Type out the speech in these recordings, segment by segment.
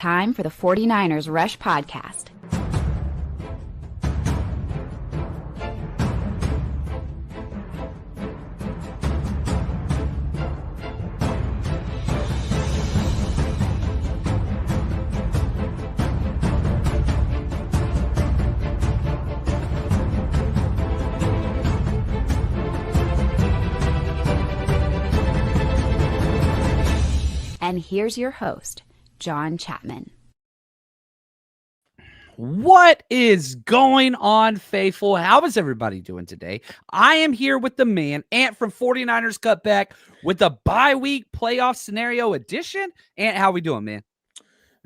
Time for the 49ers Rush Podcast. And here's your host, John Chapman. What is going on, faithful? How is everybody doing today? I am here with the man, Ant from 49ers Cutback, with the bye week playoff scenario edition. Ant, how we doing, man?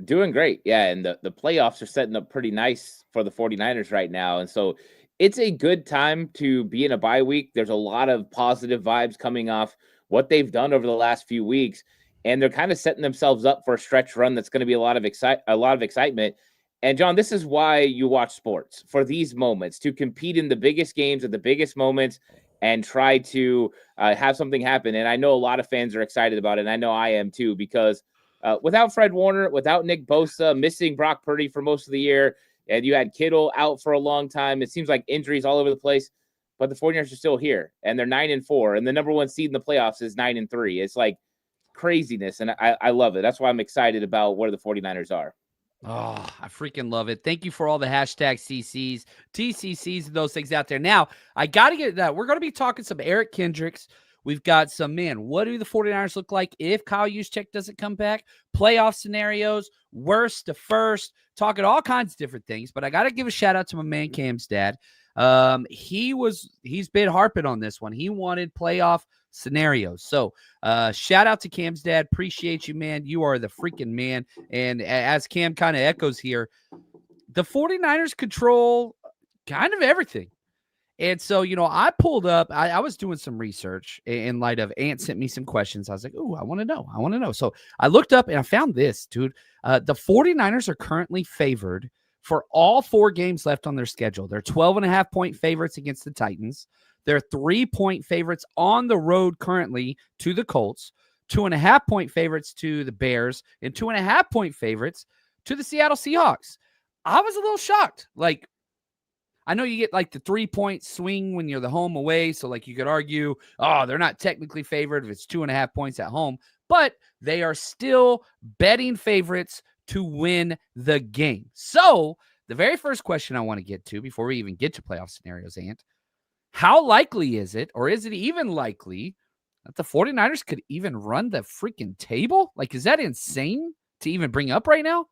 Doing great. Yeah, and the playoffs are setting up pretty nice for the 49ers right now. And so it's a good time to be in a bye week. There's a lot of positive vibes coming off what they've done over the last few weeks. And they're kind of setting themselves up for a stretch run that's going to be a lot of excitement. And John, this is why you watch sports, for these moments, to compete in the biggest games at the biggest moments and try to have something happen. And I know a lot of fans are excited about it, and I know I am too, because without Fred Warner, without Nick Bosa, missing Brock Purdy for most of the year, and you had Kittle out for a long time, it seems like injuries all over the place. But the 49ers are still here, and they're 9-4, and the number one seed in the playoffs is 9-3. It's like craziness, and I love it. That's why I'm excited about where the 49ers are. Oh, I freaking love it. Thank you for all the hashtag CCs, TCCs, and those things out there. Now, I got to get that. We're going to be talking some Eric Kendricks. We've got some, man, what do the 49ers look like if Kyle Juszczyk doesn't come back? Playoff scenarios, worst to first, talking all kinds of different things. But I got to give a shout out to my man Cam's dad. He's been harping on this one. He wanted playoff scenarios. So shout out to Cam's dad. Appreciate you, man. You are the freaking man. And as Cam kind of echoes here, the 49ers control kind of everything. And so, I pulled up, I was doing some research in light of Ant sent me some questions. I was like, oh, I want to know. So I looked up and I found this, dude. The 49ers are currently favored for all 4 games left on their schedule. They're 12.5-point favorites against the Titans. They're 3-point favorites on the road currently to the Colts, 2.5-point favorites to the Bears, and 2.5-point favorites to the Seattle Seahawks. I was a little shocked. Like, I know you get like the 3-point swing when you're the home away. So like you could argue, oh, they're not technically favored if it's 2.5 points at home, but they are still betting favorites to win the game. So the very first question I want to get to before we even get to playoff scenarios, Ant, how likely is it, or is it even likely that the 49ers could even run the freaking table? Like, is that insane to even bring up right now?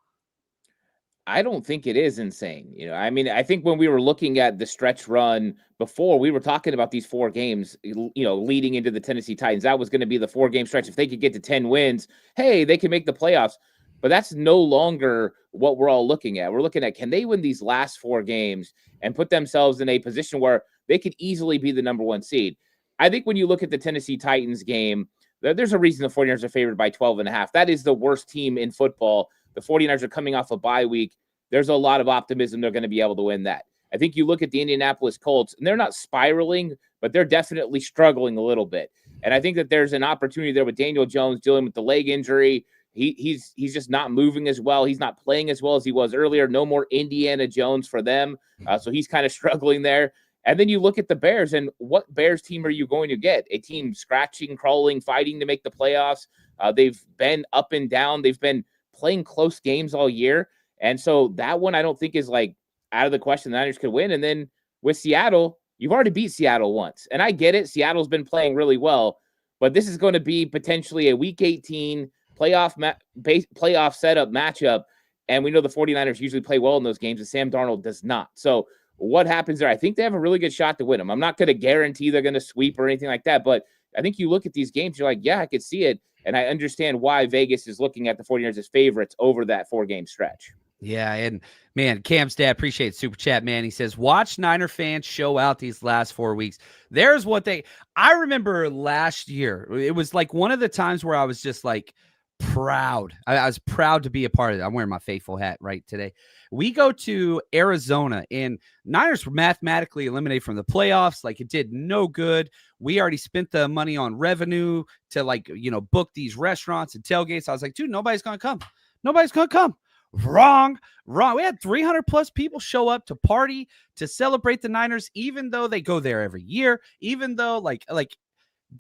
I don't think it is insane. I mean, I think when we were looking at the stretch run before, we were talking about these 4 games, leading into the Tennessee Titans. That was going to be the 4-game stretch. If they could get to 10 wins, hey, they can make the playoffs. But that's no longer what we're all looking at. We're looking at, can they win these last 4 games and put themselves in a position where they could easily be the number 1 seed? I think when you look at the Tennessee Titans game, there's a reason the 49ers are favored by 12.5. That is the worst team in football. The 49ers are coming off a bye week. There's a lot of optimism they're going to be able to win that. I think you look at the Indianapolis Colts, and they're not spiraling, but they're definitely struggling a little bit. And I think that there's an opportunity there with Daniel Jones dealing with the leg injury. He's just not moving as well. He's not playing as well as he was earlier. No more Indiana Jones for them. So he's kind of struggling there. And then you look at the Bears, and what Bears team are you going to get? A team scratching, crawling, fighting to make the playoffs. They've been up and down. They've been playing close games all year. And so that one I don't think is like out of the question. The Niners could win. And then with Seattle, you've already beat Seattle once. And I get it. Seattle's been playing really well. But this is going to be potentially a Week 18 playoff setup matchup. And we know the 49ers usually play well in those games, and Sam Darnold does not. So what happens there? I think they have a really good shot to win them. I'm not going to guarantee they're going to sweep or anything like that. But I think you look at these games, you're like, yeah, I could see it. And I understand why Vegas is looking at the 49ers as favorites over that 4-game stretch. Yeah, and man, Cam's dad, appreciate Super Chat, man. He says, watch Niner fans show out these last 4 weeks. There's what I remember last year. It was like one of the times where I was just like proud. I was proud to be a part of it. I'm wearing my faithful hat right today. We go to Arizona, and Niners were mathematically eliminated from the playoffs. Like, it did no good. We already spent the money on revenue to book these restaurants and tailgates. I was like, dude, nobody's going to come. Nobody's going to come. Wrong. We had 300 plus people show up to party, to celebrate the Niners, even though they go there every year, even though like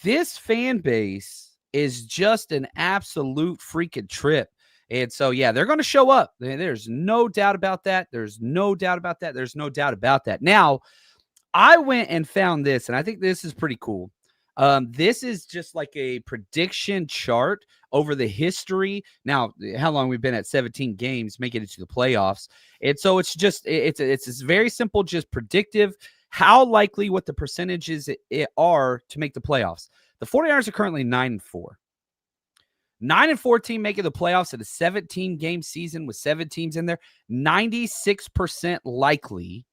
this fan base is just an absolute freaking trip. And so, yeah, they're going to show up. There's no doubt about that. There's no doubt about that. There's no doubt about that. Now, I went and found this, and I think this is pretty cool. This is just like a prediction chart over the history. Now, how long we've been at 17 games, making it to the playoffs. And so it's just, it's very simple, just predictive, how likely what the percentages are to make the playoffs. The 49ers are currently 9-4. 9-4 team making the playoffs at a 17-game season with 7 teams in there, 96% likely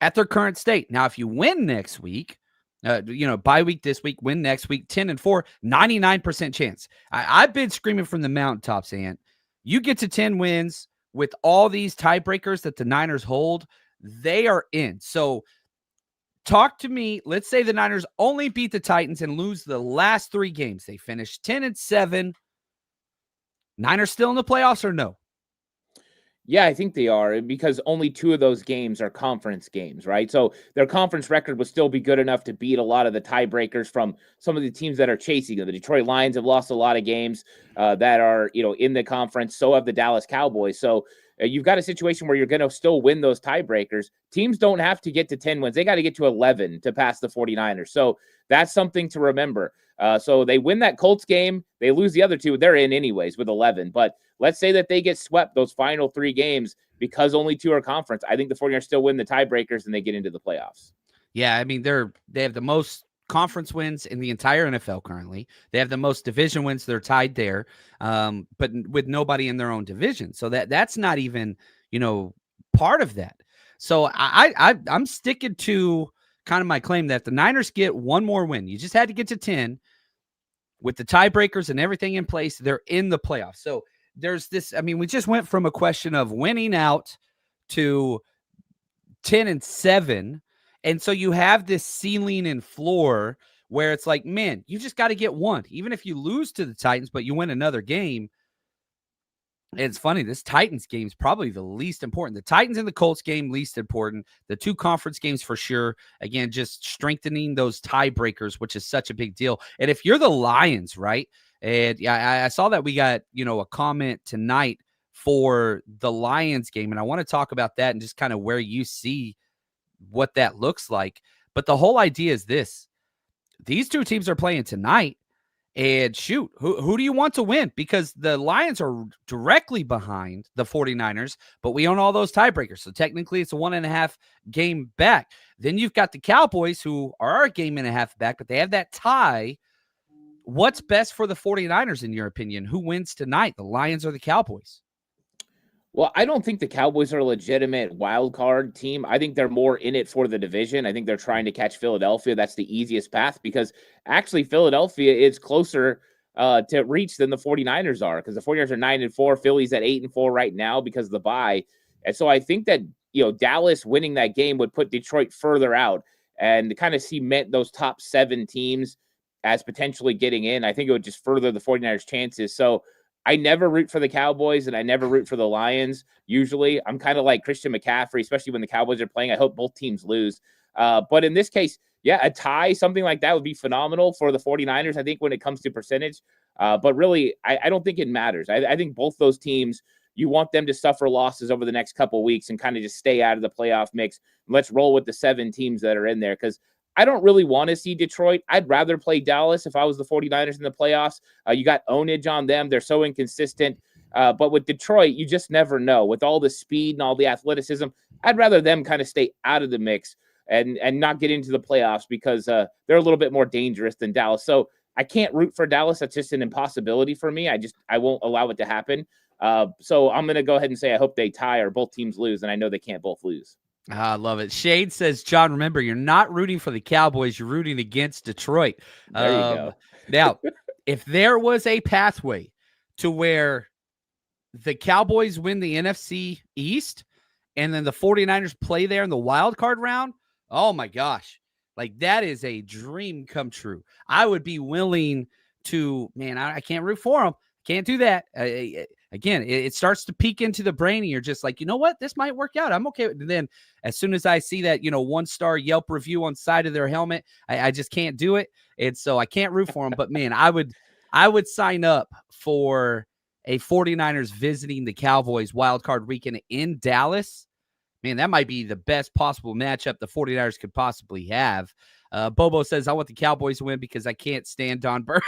at their current state. Now, if you win next week, bye week this week, win next week, 10-4, 99% chance. I've been screaming from the mountaintops, Ant. You get to 10 wins with all these tiebreakers that the Niners hold, they are in. So talk to me. Let's say the Niners only beat the Titans and lose the last 3 games. They finished 10-7. Niners still in the playoffs or no? Yeah, I think they are, because only 2 of those games are conference games, right? So their conference record would still be good enough to beat a lot of the tiebreakers from some of the teams that are chasing them. The Detroit Lions have lost a lot of games that are, in the conference. So have the Dallas Cowboys. So you've got a situation where you're going to still win those tiebreakers. Teams don't have to get to 10 wins. They got to get to 11 to pass the 49ers. So that's something to remember. So they win that Colts game. They lose the other 2. They're in anyways with 11. But let's say that they get swept those final 3 games because only 2 are conference. I think the 49ers still win the tiebreakers and they get into the playoffs. Yeah, I mean, they have the most conference wins in the entire NFL currently. They have the most division wins. They're tied there, but with nobody in their own division. So that's not even, part of that. So I'm sticking to kind of my claim that the Niners get one more win. You just had to get to 10 with the tiebreakers and everything in place. They're in the playoffs. So there's this, I mean, we just went from a question of winning out to 10-7. And so you have this ceiling and floor where it's like, man, you just got to get one. Even if you lose to the Titans, but you win another game. It's funny, this Titans game is probably the least important. The Titans and the Colts game, least important. The 2 conference games for sure. Again, just strengthening those tiebreakers, which is such a big deal. And if you're the Lions, right? And yeah, I saw that we got, a comment tonight for the Lions game. And I want to talk about that and just kind of where you see what that looks like. But the whole idea is this. These 2 teams are playing tonight. And shoot, who do you want to win? Because the Lions are directly behind the 49ers, but we own all those tiebreakers. So technically it's a 1.5 game back. Then you've got the Cowboys, who are a game and a half back, but they have that tie. What's best for the 49ers, in your opinion? Who wins tonight, the Lions or the Cowboys? Well, I don't think the Cowboys are a legitimate wild card team. I think they're more in it for the division. I think they're trying to catch Philadelphia. That's the easiest path, because actually Philadelphia is closer to reach than the 49ers are, because the 49ers are 9-4. Philly's at 8-4 right now because of the bye. And so I think that, Dallas winning that game would put Detroit further out and kind of cement those top 7 teams as potentially getting in. I think it would just further the 49ers' chances. So I never root for the Cowboys and I never root for the Lions. Usually I'm kind of like Christian McCaffrey, especially when the Cowboys are playing. I hope both teams lose. But in this case, yeah, a tie, something like that would be phenomenal for the 49ers, I think, when it comes to percentage. But really, I don't think it matters. I think both those teams, you want them to suffer losses over the next couple of weeks and kind of just stay out of the playoff mix. Let's roll with the 7 teams that are in there, because I don't really want to see Detroit. I'd rather play Dallas if I was the 49ers in the playoffs. You got ownage on them. They're so inconsistent. But with Detroit, you just never know. With all the speed and all the athleticism, I'd rather them kind of stay out of the mix and not get into the playoffs, because they're a little bit more dangerous than Dallas. So I can't root for Dallas. That's just an impossibility for me. I won't allow it to happen. So I'm going to go ahead and say I hope they tie or both teams lose, and I know they can't both lose. I love it. Shade says, John, remember, you're not rooting for the Cowboys. You're rooting against Detroit. There you go. Now, if there was a pathway to where the Cowboys win the NFC East and then the 49ers play there in the wild card round, oh my gosh. Like, that is a dream come true. I would be willing to, man, I can't root for them. Can't do that. Again, it starts to peek into the brain, and you're just like, you know what? This might work out. I'm okay. And then as soon as I see that, 1-star Yelp review on the side of their helmet, I just can't do it. And so I can't root for them. But man, I would sign up for a 49ers visiting the Cowboys wildcard weekend in Dallas. Man, that might be the best possible matchup the 49ers could possibly have. Bobo says, I want the Cowboys to win because I can't stand Don Burr.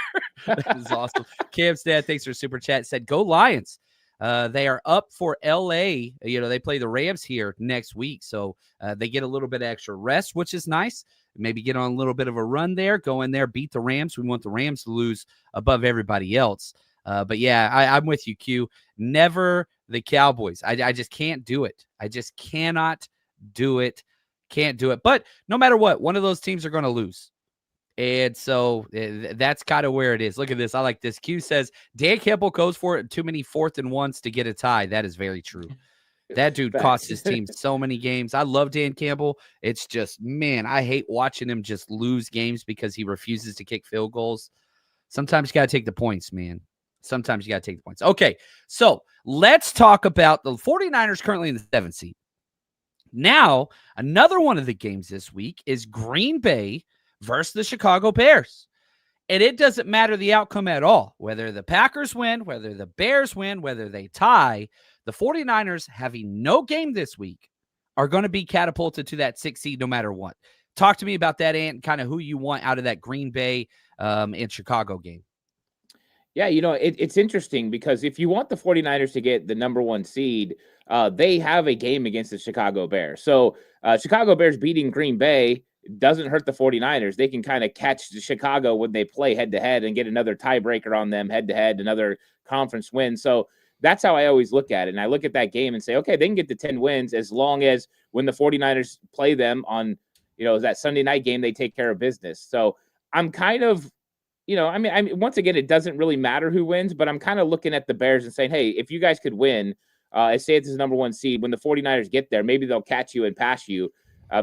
That is awesome. Cam's dad, thanks for super chat, said, go Lions. They are up for L.A. They play the Rams here next week, so they get a little bit of extra rest, which is nice. Maybe get on a little bit of a run there, go in there, beat the Rams. We want the Rams to lose above everybody else. But yeah, I'm with you, Q. Never the Cowboys. I just can't do it. I just cannot do it. Can't do it. But no matter what, one of those teams are going to lose. And so that's kind of where it is. Look at this. I like this. Q says, Dan Campbell goes for it too many 4th and 1s to get a tie. That is very true. That dude cost his team so many games. I love Dan Campbell. It's just, man, I hate watching him just lose games because he refuses to kick field goals. Sometimes you got to take the points, man. Sometimes you got to take the points. Okay, so let's talk about the 49ers currently in the 7th seed. Now, another one of the games this week is Green Bay versus the Chicago Bears. And it doesn't matter the outcome at all. Whether the Packers win, whether the Bears win, whether they tie, the 49ers having no game this week are going to be catapulted to that 6th seed no matter what. Talk to me about that, Ant, and kind of who you want out of that Green Bay and Chicago game. Yeah, it's interesting because if you want the 49ers to get the number 1 seed, they have a game against the Chicago Bears. So Chicago Bears beating Green Bay doesn't hurt the 49ers. They can kind of catch the Chicago when they play head-to-head and get another tiebreaker on them head-to-head, another conference win. So that's how I always look at it. And I look at that game and say, okay, they can get the 10 wins as long as when the 49ers play them on, that Sunday night game, they take care of business. So I'm kind of, I mean, once again, it doesn't really matter who wins, but I'm kind of looking at the Bears and saying, hey, if you guys could win, say it's the number 1 seed, when the 49ers get there, maybe they'll catch you and pass you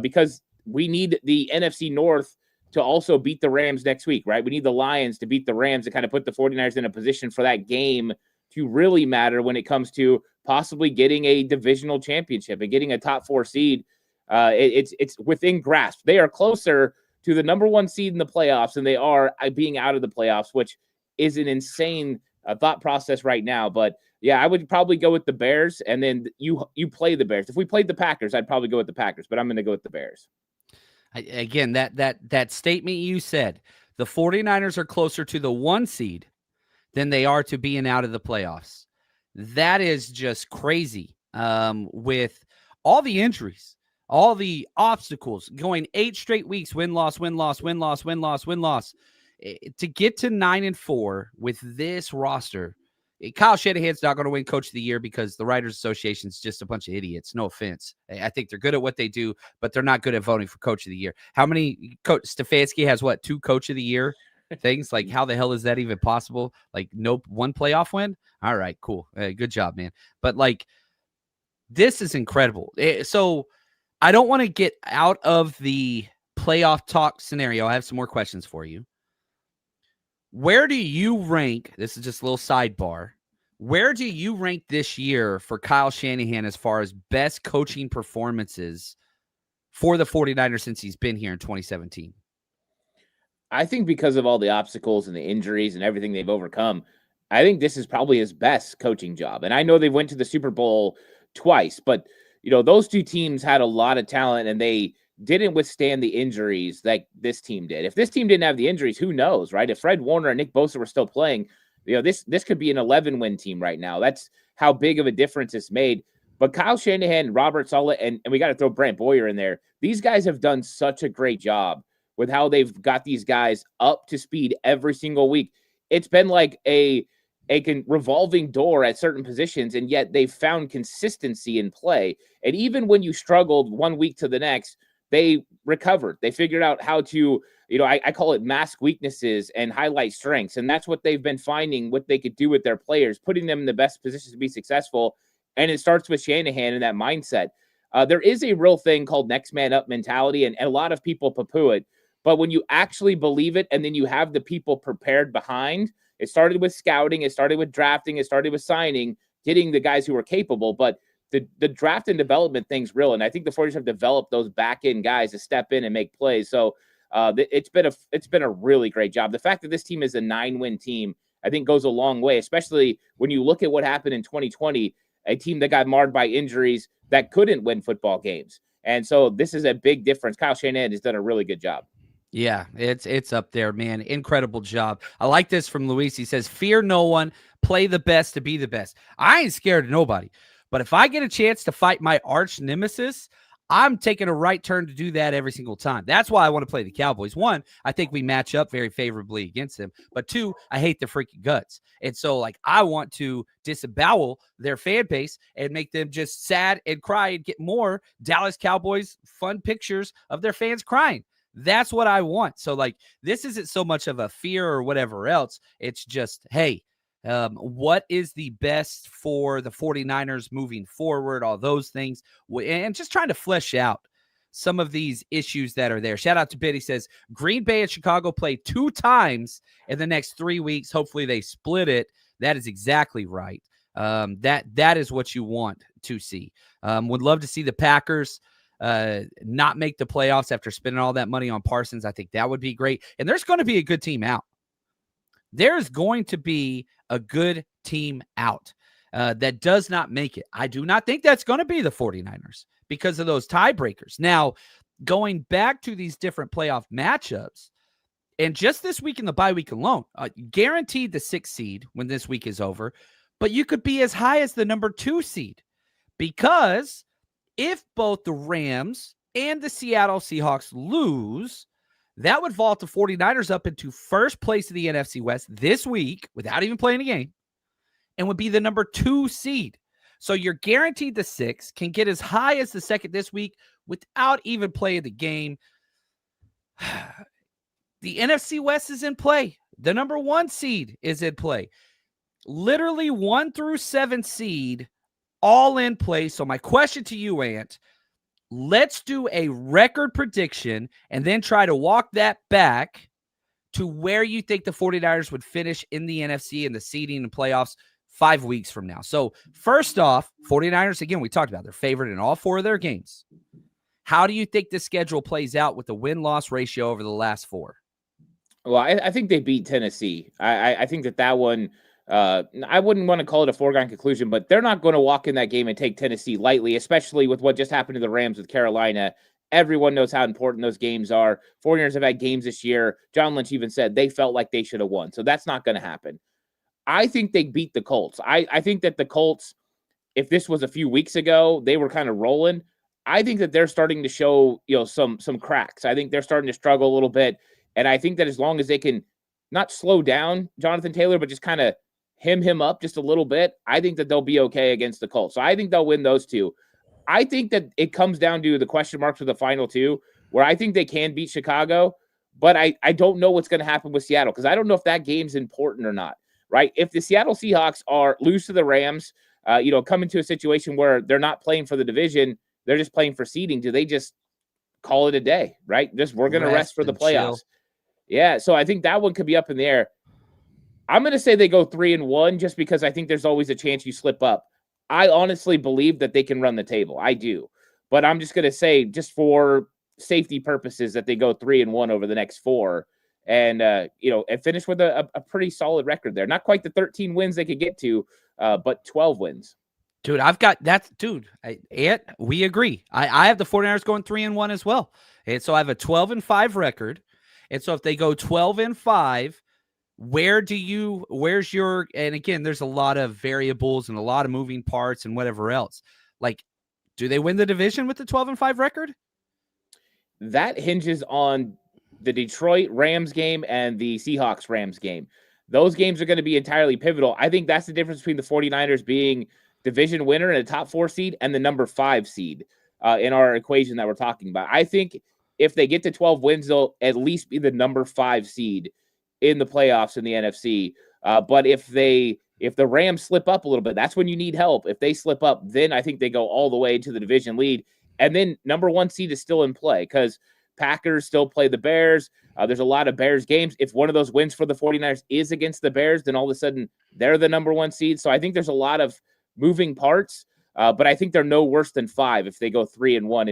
because we need the NFC North to also beat the Rams next week, right? We need the Lions to beat the Rams to kind of put the 49ers in a position for that game to really matter when it comes to possibly getting a divisional championship and getting a top 4 seed. It's within grasp. They are closer to the number 1 seed in the playoffs than they are being out of the playoffs, which is an insane thought process right now. But yeah, I would probably go with the Bears, and then you play the Bears. If we played the Packers, I'd probably go with the Packers, but I'm going to go with the Bears. Again, that statement you said, the 49ers are closer to the 1 seed than they are to being out of the playoffs. That is just crazy with all the injuries, all the obstacles, going 8 straight weeks, win-loss, win-loss, win-loss, win-loss, win-loss. To get to 9-4 with this roster, Kyle Shanahan's not going to win Coach of the Year because the Writers Association is just a bunch of idiots. No offense. I think they're good at what they do, but they're not good at voting for Coach of the Year. How many Stefanski has 2 Coach of the Year things? Like, how the hell is that even possible? Like, no 1 playoff win? All right, cool. Good job, man. But this is incredible. So I don't want to get out of the playoff talk scenario. I have some more questions for you. Where do you rank, this is just a little sidebar, where do you rank this year for Kyle Shanahan as far as best coaching performances for the 49ers since he's been here in 2017? I think because of all the obstacles and the injuries and everything they've overcome, I think this is probably his best coaching job. And I know they went to the Super Bowl twice, but those 2 teams had a lot of talent and they didn't withstand the injuries like this team did. If this team didn't have the injuries, who knows, right? If Fred Warner and Nick Bosa were still playing, this could be an 11-win team right now. That's how big of a difference it's made. But Kyle Shanahan, Robert Saleh, and we got to throw Brent Boyer in there. These guys have done such a great job with how they've got these guys up to speed every single week. It's been like a revolving door at certain positions, and yet they've found consistency in play. And even when you struggled 1 week to the next, they recovered. They figured out how to, I call it mask weaknesses and highlight strengths. And that's what they've been finding, what they could do with their players, putting them in the best positions to be successful. And it starts with Shanahan and that mindset. There is a real thing called next man up mentality, and a lot of people poo-poo it. But when you actually believe it and then you have the people prepared behind, It started with scouting, it started with drafting, it started with signing, getting the guys who are capable, but the draft and development thing's real. And I think the 49ers have developed those back end guys to step in and make plays. So it's been a really great job. The fact that this team is a 9-win team, I think goes a long way, especially when you look at what happened in 2020, a team that got marred by injuries that couldn't win football games. And so this is a big difference. Kyle Shanahan has done a really good job. Yeah, it's up there, man. Incredible job. I like this from Luis. He says, fear no one, play the best to be the best. I ain't scared of nobody. But if I get a chance to fight my arch nemesis, I'm taking a right turn to do that every single time. That's why I want to play the Cowboys. One, I think we match up very favorably against them. But two, I hate their freaking guts. And so, like, I want to disembowel their fan base and make them just sad and cry and get more Dallas Cowboys fun pictures of their fans crying. That's what I want. So, like, this isn't so much of a fear or whatever else. It's just, hey, what is the best for the 49ers moving forward, all those things, and just trying to flesh out some of these issues that are there. Shout out to Biddy, says Green Bay and Chicago play 2 times in the next 3 weeks. Hopefully they split it. That is exactly right. That is what you want to see. Would love to see the Packers not make the playoffs after spending all that money on Parsons. I think that would be great. And there's going to be a good team out. There's going to be a good team out that does not make it. I do not think that's going to be the 49ers because of those tiebreakers. Now, going back to these different playoff matchups, and just this week in the bye week alone, guaranteed the 6th seed when this week is over, but you could be as high as the number 2 seed because if both the Rams and the Seattle Seahawks lose, that would vault the 49ers up into first place of the NFC West this week without even playing a game and would be the number 2 seed. So you're guaranteed the 6th, can get as high as the 2nd this week without even playing the game. The NFC West is in play. The number 1 seed is in play. Literally 1 through 7 seed, all in play. So my question to you, Ant, let's do a record prediction and then try to walk that back to where you think the 49ers would finish in the NFC and the seeding and playoffs 5 weeks from now. So first off, 49ers, again, we talked about they're favored in all 4 of their games. How do you think the schedule plays out with the win-loss ratio over the last 4? Well, I think they beat Tennessee. I think that one, I wouldn't want to call it a foregone conclusion, but they're not going to walk in that game and take Tennessee lightly, especially with what just happened to the Rams with Carolina. Everyone knows how important those games are. 49ers have had games this year. John Lynch even said they felt like they should have won. So that's not going to happen. I think they beat the Colts. I think that the Colts, if this was a few weeks ago, they were kind of rolling. I think that they're starting to show, some cracks. I think they're starting to struggle a little bit. And I think that as long as they can not slow down Jonathan Taylor, but just kind of him up just a little bit, I think that they'll be okay against the Colts. So I think they'll win those 2. I think that it comes down to the question marks for the final 2, where I think they can beat Chicago, but I don't know what's going to happen with Seattle because I don't know if that game's important or not, right? If the Seattle Seahawks lose to the Rams, come into a situation where they're not playing for the division, they're just playing for seeding, do they just call it a day, right? We're going to rest for the playoffs. Chill. Yeah, so I think that one could be up in the air. I'm going to say they go 3-1 just because I think there's always a chance you slip up. I honestly believe that they can run the table. I do. But I'm just going to say, just for safety purposes, that they go 3-1 over the next 4 and, and finish with a pretty solid record there. Not quite the 13 wins they could get to, but 12 wins. Dude, I've got that. Dude, we agree. I have the 49ers going 3-1 as well. And so I have a 12-5 record. And so if they go 12-5, where's your, and again, there's a lot of variables and a lot of moving parts and whatever else. Like, do they win the division with the 12-5 record? That hinges on the Detroit Rams game and the Seahawks Rams game. Those games are going to be entirely pivotal. I think that's the difference between the 49ers being division winner and a top 4 seed and the number 5 seed in our equation that we're talking about. I think if they get to 12 wins, they'll at least be the number 5 seed in the playoffs in the NFC. But if the Rams slip up a little bit, that's when you need help. If they slip up, then I think they go all the way to the division lead. And then number 1 seed is still in play because Packers still play the Bears. There's a lot of Bears games. If one of those wins for the 49ers is against the Bears, then all of a sudden they're the number 1 seed. So I think there's a lot of moving parts, but I think they're no worse than 5 if they go 3-1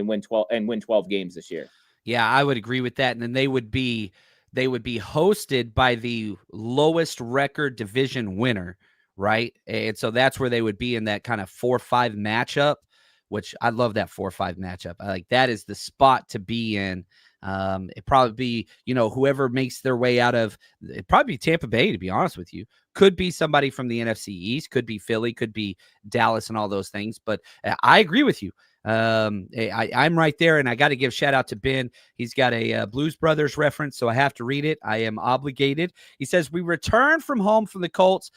and win 12 games this year. Yeah, I would agree with that. And then they would be hosted by the lowest record division winner, right? And so that's where they would be in that kind of 4-5 matchup, which I love that 4-5 matchup. I like that is the spot to be in. It probably be, whoever makes their way out of it, probably be Tampa Bay, to be honest with you. Could be somebody from the NFC East, could be Philly, could be Dallas and all those things. But I agree with you. I'm right there, and I got to give shout out to Ben. He's got a Blues Brothers reference, so I have to read it. I am obligated. He says, we return from home from the Colts.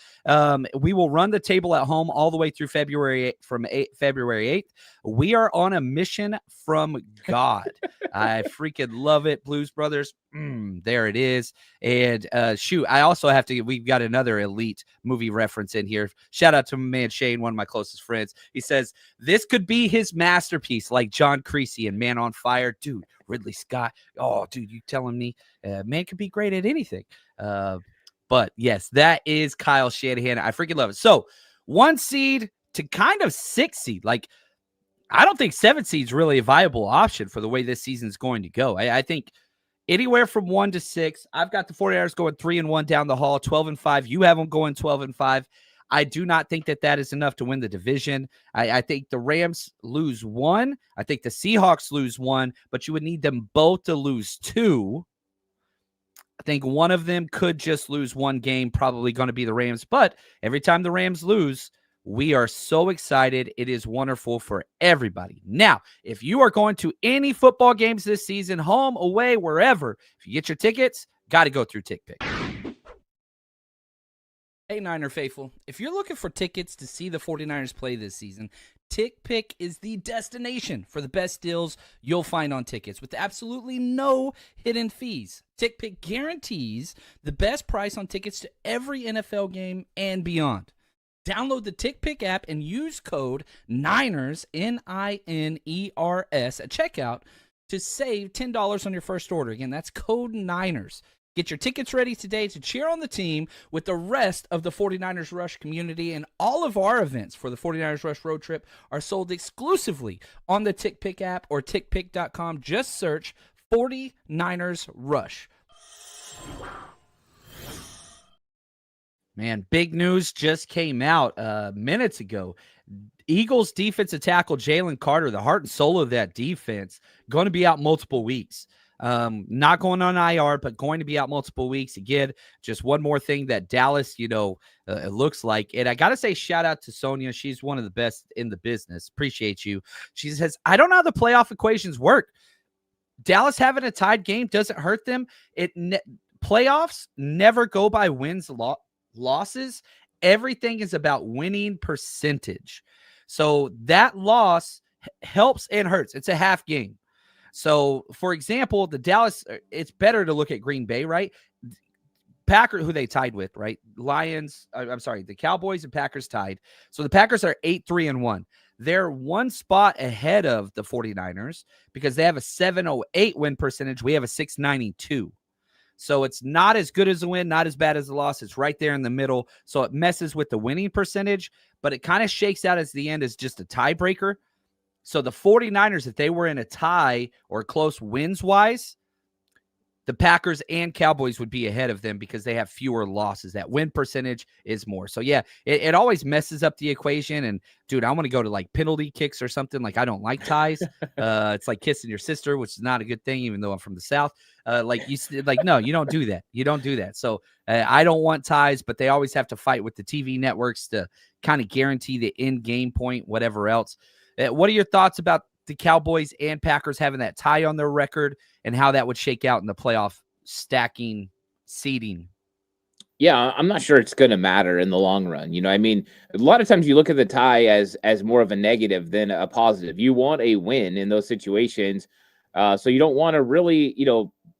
We will run the table at home all the way through February 8th. We are on a mission from God. I freaking love it, Blues Brothers. There it is. And I also have to, we've got another elite movie reference in here. Shout out to my man Shane, one of my closest friends. He says, this could be his masterpiece, like John Creasy and Man on Fire. Dude, Ridley Scott. Oh, dude, you telling me man could be great at anything. But yes, that is Kyle Shanahan. I freaking love it. So 1 seed to kind of 6 seed. Like, I don't think 7 seed is really a viable option for the way this season's going to go. I think anywhere from 1 to 6. I've got the 49ers going 3-1 down the hall, 12-5. You have them going 12-5. I do not think that is enough to win the division. I think the Rams lose 1. I think the Seahawks lose 1, but you would need them both to lose 2. I think one of them could just lose 1 game, probably going to be the Rams. But every time the Rams lose, we are so excited. It is wonderful for everybody. Now, if you are going to any football games this season, home, away, wherever, if you get your tickets, got to go through TickPick. Hey, Niner faithful, if you're looking for tickets to see the 49ers play this season, TickPick is the destination for the best deals you'll find on tickets with absolutely no hidden fees. TickPick guarantees the best price on tickets to every NFL game and beyond. Download the TickPick app and use code NINERS, NINERS, at checkout to save $10 on your first order. Again, that's code NINERS. Get your tickets ready today to cheer on the team with the rest of the 49ers Rush community. And all of our events for the 49ers Rush road trip are sold exclusively on the TickPick app or tickpick.com. Just search 49ers Rush. Man, big news just came out minutes ago. Eagles defensive tackle Jalen Carter, the heart and soul of that defense, going to be out multiple weeks. Not going on IR, but going to be out multiple weeks. Again, just one more thing that Dallas, it looks like. And I got to say, shout out to Sonia. She's one of the best in the business. Appreciate you. She says, I don't know how the playoff equations work. Dallas having a tied game doesn't hurt them. Playoffs never go by wins, losses. Everything is about winning percentage. So that loss helps and hurts. It's a half game. So, for example, the Dallas, it's better to look at Green Bay, right? Packers, who they tied with, right? The Cowboys and Packers tied. So the Packers are 8-3-1. They're 1 spot ahead of the 49ers because they have a 708 win percentage. We have a 692. So it's not as good as a win, not as bad as a loss. It's right there in the middle. So it messes with the winning percentage, but it kind of shakes out as the end as just a tiebreaker. So the 49ers, if they were in a tie or close wins-wise, the Packers and Cowboys would be ahead of them because they have fewer losses. That win percentage is more. So, yeah, it always messes up the equation. And, dude, I want to go to, like, penalty kicks or something. Like, I don't like ties. It's like kissing your sister, which is not a good thing, even though I'm from the South. No, you don't do that. You don't do that. So I don't want ties, but they always have to fight with the TV networks to kind of guarantee the in-game point, whatever else. What are your thoughts about the Cowboys and Packers having that tie on their record and how that would shake out in the playoff stacking seeding? Yeah, I'm not sure it's going to matter in the long run. A lot of times you look at the tie as more of a negative than a positive. You want a win in those situations. So you don't want to really,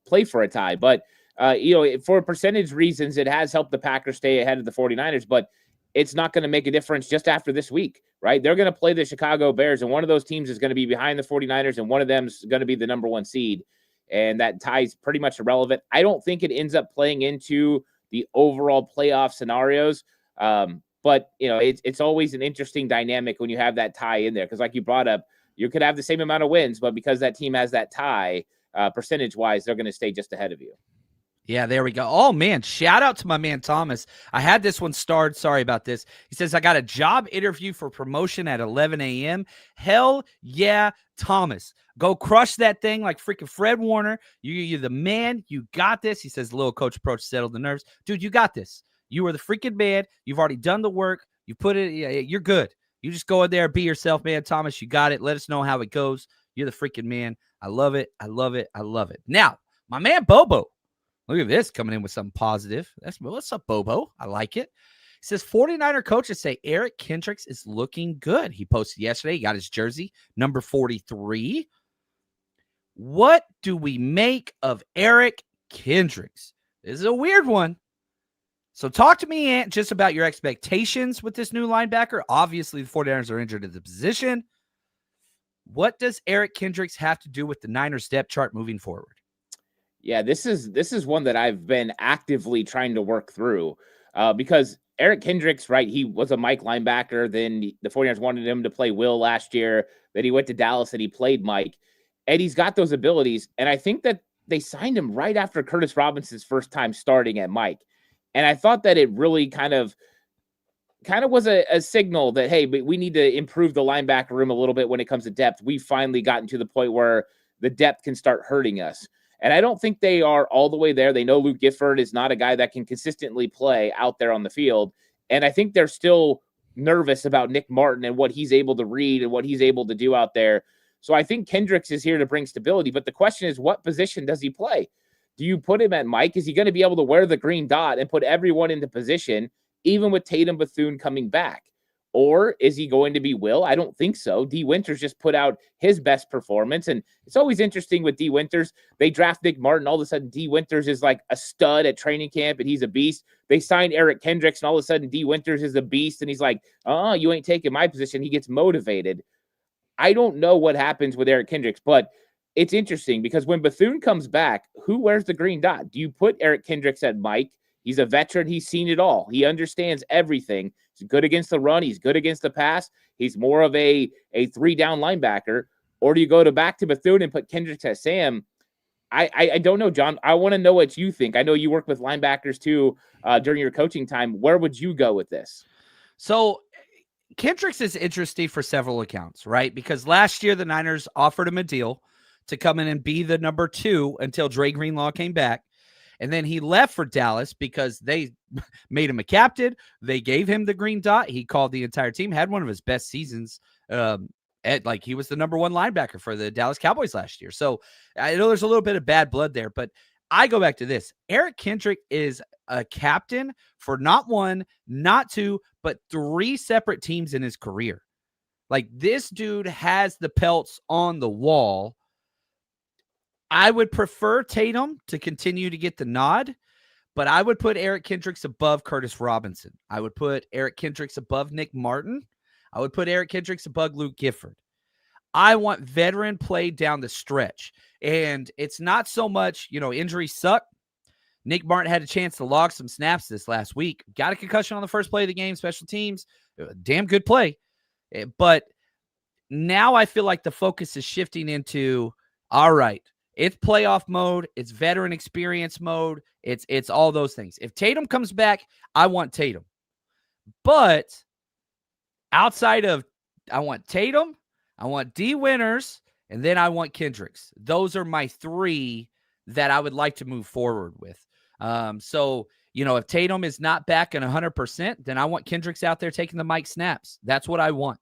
play for a tie. But, for percentage reasons, it has helped the Packers stay ahead of the 49ers. But it's not going to make a difference just after this week, right? They're going to play the Chicago Bears, and one of those teams is going to be behind the 49ers, and one of them is going to be the number 1 seed. and that tie is pretty much irrelevant. I don't think it ends up playing into the overall playoff scenarios. But it's always an interesting dynamic when you have that tie in there, because like you brought up, you could have the same amount of wins, but because that team has that tie, percentage-wise, they're going to stay just ahead of you. Yeah, there we go. Oh, man, shout out to my man Thomas. I had this one starred. Sorry about this. He says, I got a job interview for promotion at 11 a.m. Hell yeah, Thomas. Go crush that thing like freaking Fred Warner. You're the man. You got this. He says, little coach approach settled the nerves. Dude, you got this. You are the freaking man. You've already done the work. You put it. You're good. You just go in there, be yourself, man. Thomas, you got it. Let us know how it goes. You're the freaking man. I love it. I love it. I love it. Now, my man Bobo. Look at this, coming in with something positive. What's up, Bobo? I like it. He says 49er coaches say Eric Kendricks is looking good. He posted yesterday. He got his jersey, number 43. What do we make of Eric Kendricks? This is a weird one. So talk to me, Ant, just about your expectations with this new linebacker. Obviously, the 49ers are injured at the position. What does Eric Kendricks have to do with the Niners depth chart moving forward? Yeah, this is one that I've been actively trying to work through because Eric Kendricks, right, he was a Mike linebacker. Then the 49ers wanted him to play Will last year. Then he went to Dallas and he played Mike. And he's got those abilities. And I think that they signed him right after Curtis Robinson's first time starting at Mike. And I thought that it really kind of was a signal that, hey, we need to improve the linebacker room a little bit when it comes to depth. We've finally gotten to the point where the depth can start hurting us. And I don't think they are all the way there. They know Luke Gifford is not a guy that can consistently play out there on the field. And I think they're still nervous about Nick Martin and what he's able to read and what he's able to do out there. So I think Kendricks is here to bring stability. But the question is, what position does he play? Do you put him at Mike? Is he going to be able to wear the green dot and put everyone into position, even with Tatum Bethune coming back? Or is he going to be Will? I don't think so. D. Winters just put out his best performance. And it's always interesting with D. Winters. They draft Nick Martin. All of a sudden, D. Winters is like a stud at training camp, and he's a beast. They sign Eric Kendricks, and all of a sudden, D. Winters is a beast, and he's like, you ain't taking my position. He gets motivated. I don't know what happens with Eric Kendricks, but it's interesting because when Bethune comes back, who wears the green dot? Do you put Eric Kendricks at Mike? He's a veteran. He's seen it all. He understands everything. He's good against the run. He's good against the pass. He's more of a three-down linebacker. Or do you go back to Bethune and put Kendricks at Sam? I don't know, John. I want to know what you think. I know you work with linebackers too during your coaching time. Where would you go with this? So Kendricks is interesting for several accounts, right? Because last year the Niners offered him a deal to come in and be the number 2 until Dre Greenlaw came back. And then he left for Dallas because they made him a captain. They gave him the green dot. He called the entire team, had one of his best seasons. He was the number 1 linebacker for the Dallas Cowboys last year. So I know there's a little bit of bad blood there, but I go back to this. Eric Kendrick is a captain for not 1, not 2, but 3 separate teams in his career. Like, this dude has the pelts on the wall. I would prefer Tatum to continue to get the nod, but I would put Eric Kendricks above Curtis Robinson. I would put Eric Kendricks above Nick Martin. I would put Eric Kendricks above Luke Gifford. I want veteran play down the stretch. And it's not so much, injuries suck. Nick Martin had a chance to log some snaps this last week. Got a concussion on the first play of the game, special teams. Damn good play. But now I feel like the focus is shifting into, all right, it's playoff mode. It's veteran experience mode. It's all those things. If Tatum comes back, I want Tatum. But outside of, I want Tatum, I want D. Winters, and then I want Kendricks. Those are my 3 that I would like to move forward with. So, if Tatum is not back at 100%, then I want Kendricks out there taking the Mike snaps. That's what I want.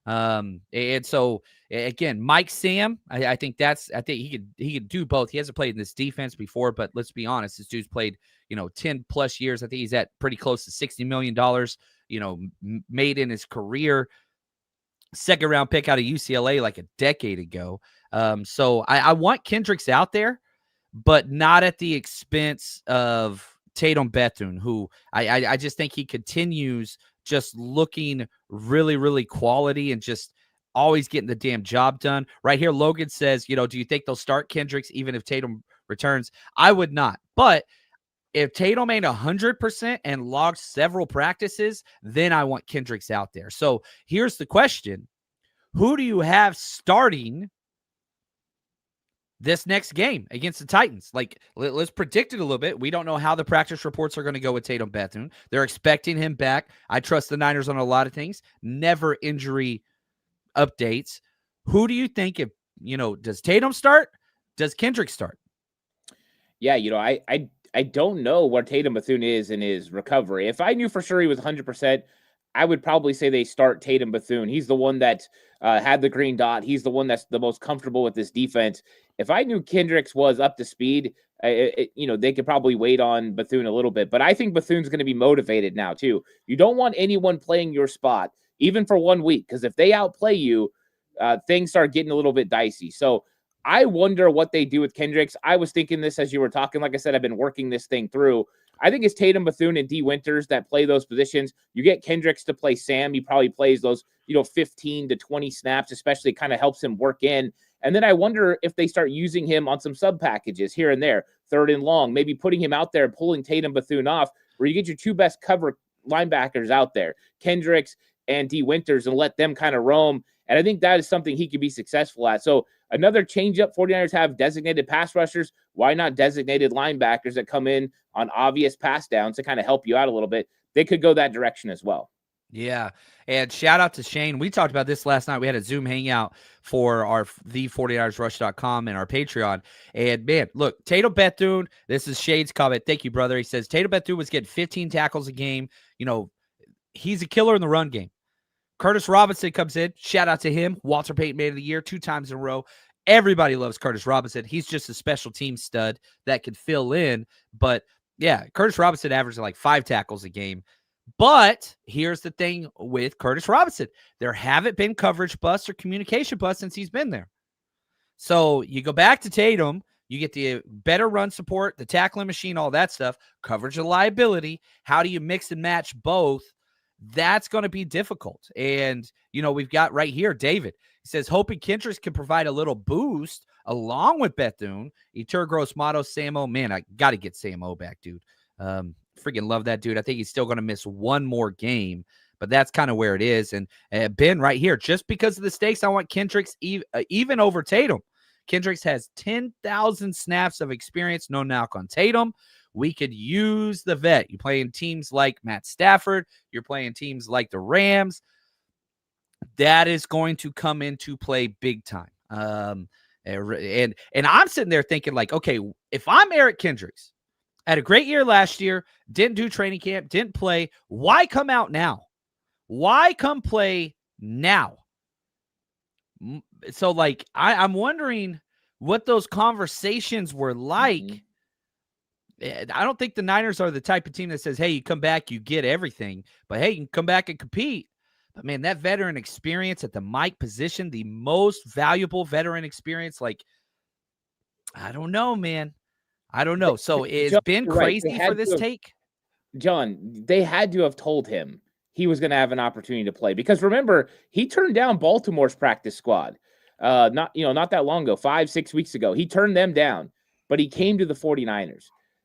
And so again, Mike Sam, I think he could do both. He hasn't played in this defense before, but let's be honest, this dude's played, 10 plus years. I think he's at pretty close to $60 million, made in his career. Second round pick out of UCLA like a decade ago. So I want Kendricks out there, but not at the expense of Tatum Bethune, who I just think he continues just looking really, really quality and just always getting the damn job done. Right here, Logan says, do you think they'll start Kendricks even if Tatum returns? I would not. But if Tatum ain't 100% and logged several practices, then I want Kendricks out there. So here's the question. Who do you have starting this next game against the Titans? Like, let's predict it a little bit. We don't know how the practice reports are going to go with Tatum Bethune. They're expecting him back. I trust the Niners on a lot of things. Never injury updates. Who do you think if, does Tatum start? Does Kendrick start? Yeah, I don't know where Tatum Bethune is in his recovery. If I knew for sure he was 100%, I would probably say they start Tatum Bethune. He's the one that had the green dot. He's the one that's the most comfortable with this defense. If I knew Kendricks was up to speed, they could probably wait on Bethune a little bit. But I think Bethune's going to be motivated now, too. You don't want anyone playing your spot, even for 1 week, because if they outplay you, things start getting a little bit dicey. So I wonder what they do with Kendricks. I was thinking this as you were talking. Like I said, I've been working this thing through. I think it's Tatum Bethune and D. Winters that play those positions. You get Kendricks to play Sam. He probably plays those, 15 to 20 snaps, especially kind of helps him work in. And then I wonder if they start using him on some sub packages here and there, 3rd and long, maybe putting him out there, pulling Tatum Bethune off, where you get your 2 best cover linebackers out there, Kendricks and D. Winters, and let them kind of roam. And I think that is something he could be successful at. So another change-up. 49ers have designated pass rushers. Why not designated linebackers that come in on obvious pass downs to kind of help you out a little bit? They could go that direction as well. Yeah. And shout out to Shane. We talked about this last night. We had a Zoom hangout for our the49ersrush.com and our Patreon. And man, look, Tatum Bethune, this is Shade's comment. Thank you, brother. He says Tatum Bethune was getting 15 tackles a game. He's a killer in the run game. Curtis Robinson comes in. Shout out to him. Walter Payton Man of the Year 2 times in a row. Everybody loves Curtis Robinson. He's just a special team stud that can fill in. But yeah, Curtis Robinson averages like 5 tackles a game. But here's the thing with Curtis Robinson. There haven't been coverage busts or communication busts since he's been there. So you go back to Tatum, you get the better run support, the tackling machine, all that stuff, coverage and liability. How do you mix and match both? That's going to be difficult. And, we've got right here, David. He says, hoping Kendricks can provide a little boost along with Bethune. Eter Gross Motto, Samo. Man, I got to get Samo back, dude. Freaking love that dude. I think he's still going to miss 1 more game, but that's kind of where it is. And Ben right here, just because of the stakes, I want Kendricks even over Tatum. Kendricks has 10,000 snaps of experience. No knock on Tatum. We could use the vet. You're playing teams like Matt Stafford. You're playing teams like the Rams. That is going to come into play big time. And I'm sitting there thinking like, okay, if I'm Eric Kendricks, had a great year last year, didn't do training camp, didn't play, why come out now? Why come play now? So like, I'm wondering what those conversations were like. Mm-hmm. I don't think the Niners are the type of team that says, hey, you come back, you get everything. But, hey, you can come back and compete. But, man, that veteran experience at the Mike position, the most valuable veteran experience, like, I don't know, man. I don't know. So it's been crazy for this take. John, they had to have told him he was going to have an opportunity to play. Because, remember, he turned down Baltimore's practice squad. Not that long ago, 5-6 weeks ago. He turned them down. But he came to the 49ers.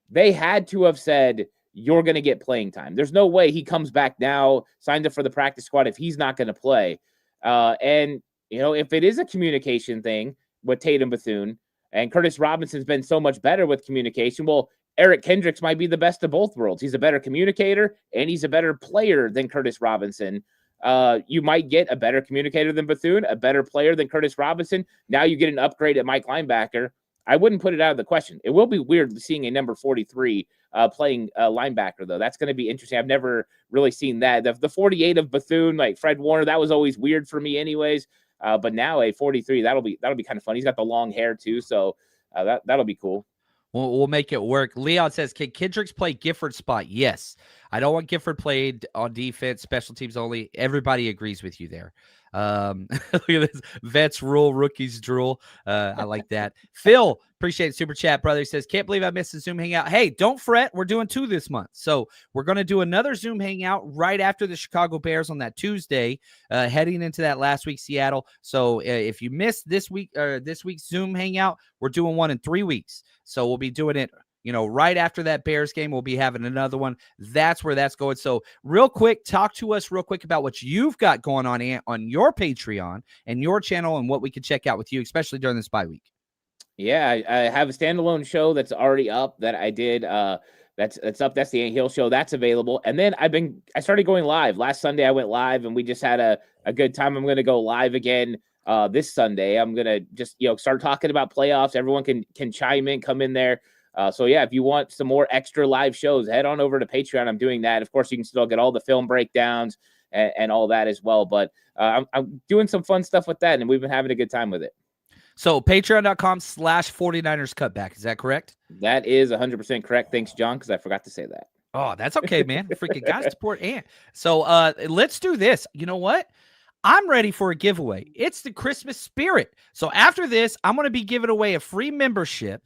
They had to have said, you're going to get playing time. There's no way he comes back now, signs up for the practice squad if he's not going to play. And if it is a communication thing with Tatum Bethune, and Curtis Robinson's been so much better with communication, well, Eric Kendricks might be the best of both worlds. He's a better communicator, and he's a better player than Curtis Robinson. You might get a better communicator than Bethune, a better player than Curtis Robinson. Now you get an upgrade at Mike linebacker. I wouldn't put it out of the question. It will be weird seeing a number 43 playing linebacker, though. That's going to be interesting. I've never really seen that. The 48 of Bethune, like Fred Warner, that was always weird for me anyways. But now a 43, that'll be kind of fun. He's got the long hair, too, so that'll be cool. We'll make it work. Leon says, can Kendricks play Gifford's spot? Yes. I don't want Gifford played on defense, special teams only. Everybody agrees with you there. Look at this. Vets rule, rookies drool. I like that. Phil, appreciate it. Super chat, brother. He says, can't believe I missed the Zoom hangout. Hey, don't fret. We're doing 2 this month. So we're going to do another Zoom hangout right after the Chicago Bears on that Tuesday, heading into that last week, Seattle. So if you missed this week's Zoom hangout, we're doing one in 3 weeks. So we'll be doing it, right after that Bears game. We'll be having another one. That's where that's going. So real quick, talk to us real quick about what you've got going on your Patreon and your channel and what we can check out with you, especially during this bye week. Yeah, I have a standalone show that's already up that I did. That's up. That's the Ant Hill show. That's available. And then I started going live. Last Sunday I went live and we just had a good time. I'm going to go live again this Sunday. I'm going to just, start talking about playoffs. Everyone can chime in, come in there. So yeah, if you want some more extra live shows, head on over to Patreon. I'm doing that. Of course, you can still get all the film breakdowns and all that as well. But I'm doing some fun stuff with that, and we've been having a good time with it. So patreon.com/49ers cutback. Is that correct? That is 100% correct. Thanks, John, because I forgot to say that. Oh, that's okay, man. Freaking gotta support Ant. So let's do this. You know what? I'm ready for a giveaway. It's the Christmas spirit. So after this, I'm going to be giving away a free membership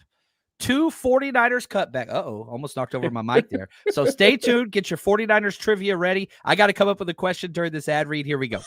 to 49ers cutback. Almost knocked over my mic there. So stay tuned. Get your 49ers trivia ready. I got to come up with a question during this ad read. Here we go.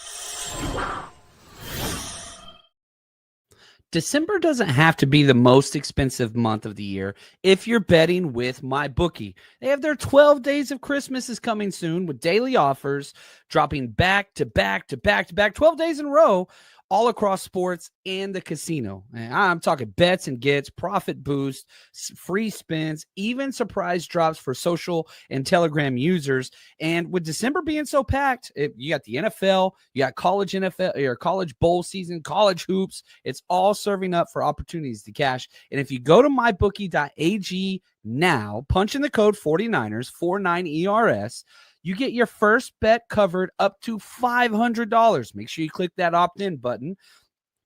December doesn't have to be the most expensive month of the year if you're betting with MyBookie. They have their 12 days of Christmas is coming soon with daily offers dropping back to back to back to back, 12 days in a row, all across sports and the casino. And I'm talking bets and gets, profit boost, free spins, even surprise drops for social and Telegram users. And with December being so packed, you got the NFL, you got college NFL, or college bowl season, college hoops. It's all serving up for opportunities to cash. And if you go to mybookie.ag now, punch in the code 49ers, 49ERS, you get your first bet covered up to $500. Make sure you click that opt-in button.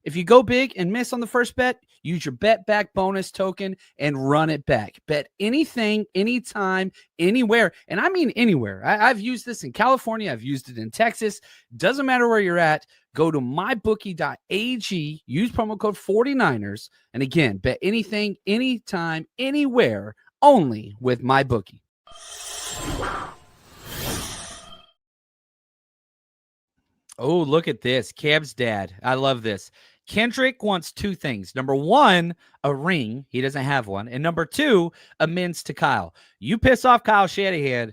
If you go big and miss on the first bet, use your bet back bonus token and run it back. Bet anything, anytime, anywhere. And I mean anywhere. I've used this in California. I've used it in Texas. Doesn't matter where you're at. Go to mybookie.ag. Use promo code 49ers. And again, bet anything, anytime, anywhere, only with MyBookie. Oh, look at this. Cam's dad. I love this. Kendrick wants 2 things. Number 1, a ring. He doesn't have one. And number 2, amends to Kyle. You piss off Kyle Shanahan,